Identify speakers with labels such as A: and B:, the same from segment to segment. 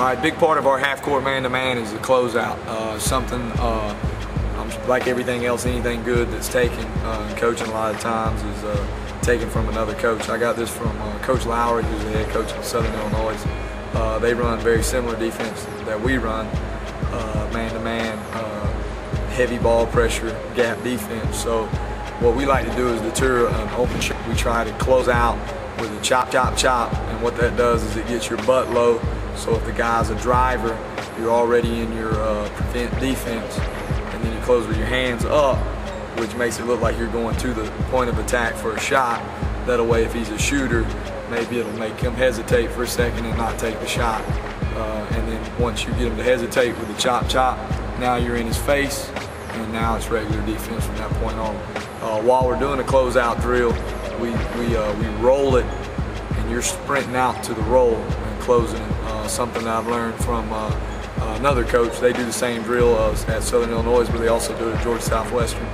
A: All right, big part of our half-court man-to-man is the closeout. Something like everything else, anything good that's taken coaching a lot of times is taken from another coach. I got this from Coach Lowry, who's the head coach of Southern Illinois. They run very similar defense that we run, man-to-man, heavy ball pressure, gap defense. So what we like to do is deter an open shot. We try to close out with a chop, chop, chop, and what that does is it gets your butt low. So if the guy's a driver, you're already in your prevent defense, and then you close with your hands up, which makes it look like you're going to the point of attack for a shot. That way, if he's a shooter, maybe it'll make him hesitate for a second and not take the shot. And then once you get him to hesitate with the chop, chop, now you're in his face, and now it's regular defense from that point on. While we're doing a closeout drill, we roll it, and you're sprinting out to the roll and closing it. Something that I've learned from another coach. They do the same drill at Southern Illinois, but they also do it at Georgia Southwestern.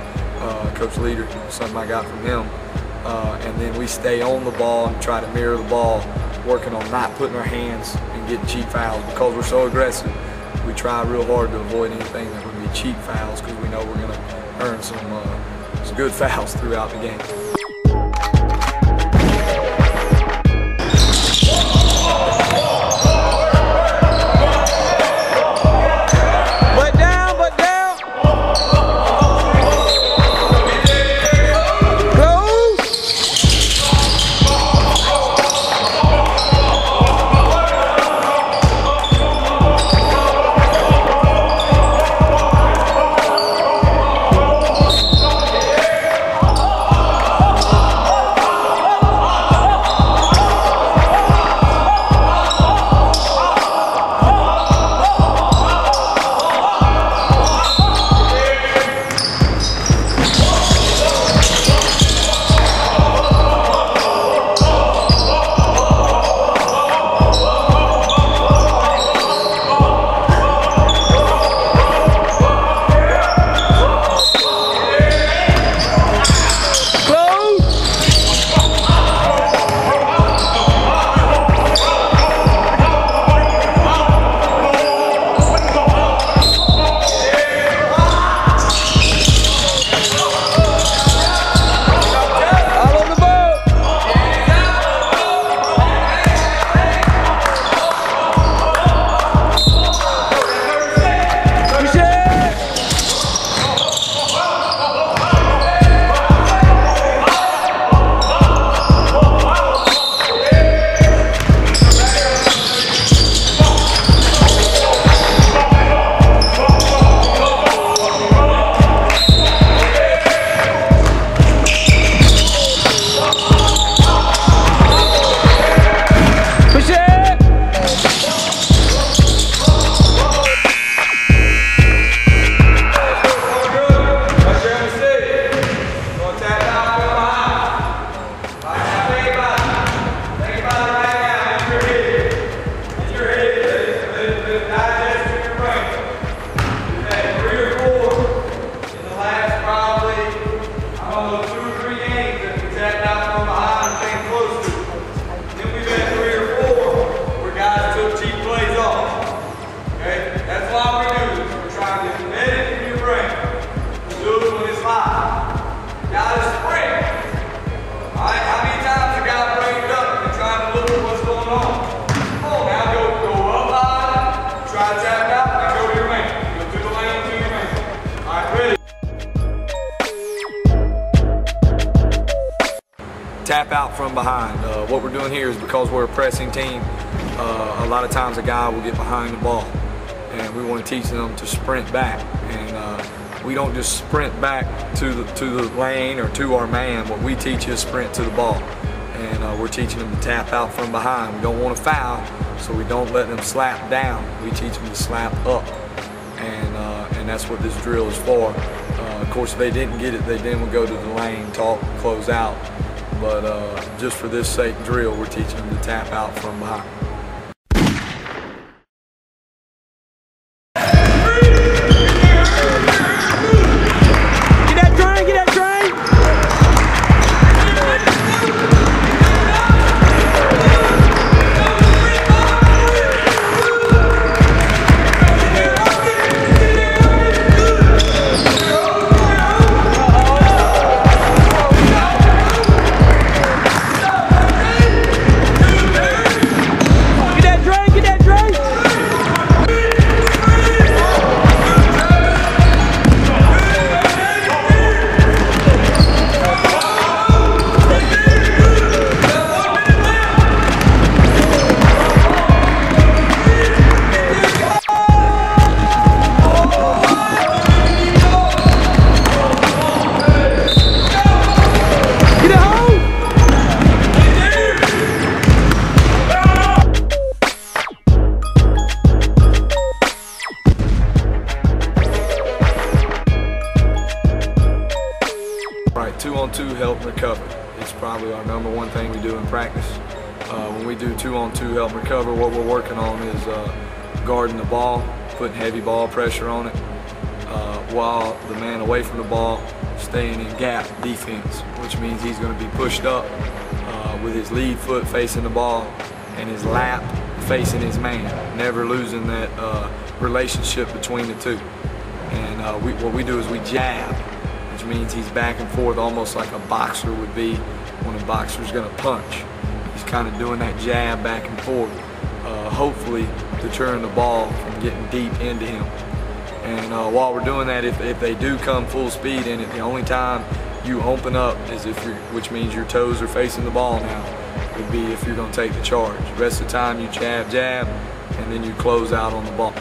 A: Coach Leader, something I got from him. And then we stay on the ball and try to mirror the ball, working on not putting our hands and getting cheap fouls. Because we're so aggressive, we try real hard to avoid anything that would be cheap fouls, because we know we're going to earn some good fouls throughout the game. Tap out from behind. What we're doing here is, because we're a pressing team, a lot of times a guy will get behind the ball, and we want to teach them to sprint back. And we don't just sprint back to the lane or to our man. What we teach is sprint to the ball, and we're teaching them to tap out from behind. We don't want to foul, so we don't let them slap down. We teach them to slap up, and that's what this drill is for. Of course, if they didn't get it, they then would go to the lane, talk, close out. But just for this sake drill, we're teaching them to tap out from behind. practice. When we do 2-on-2 help recover, what we're working on is guarding the ball, putting heavy ball pressure on it, while the man away from the ball staying in gap defense, which means he's going to be pushed up with his lead foot facing the ball and his lap facing his man, never losing that relationship between the two. And what we do is we jab, which means he's back and forth almost like a boxer would be when a boxer's going to punch. He's kind of doing that jab back and forth, hopefully deterring the ball from getting deep into him. And while we're doing that, if they do come full speed in it, the only time you open up is which means your toes are facing the ball now, would be if you're going to take the charge. The rest of the time you jab, and then you close out on the ball.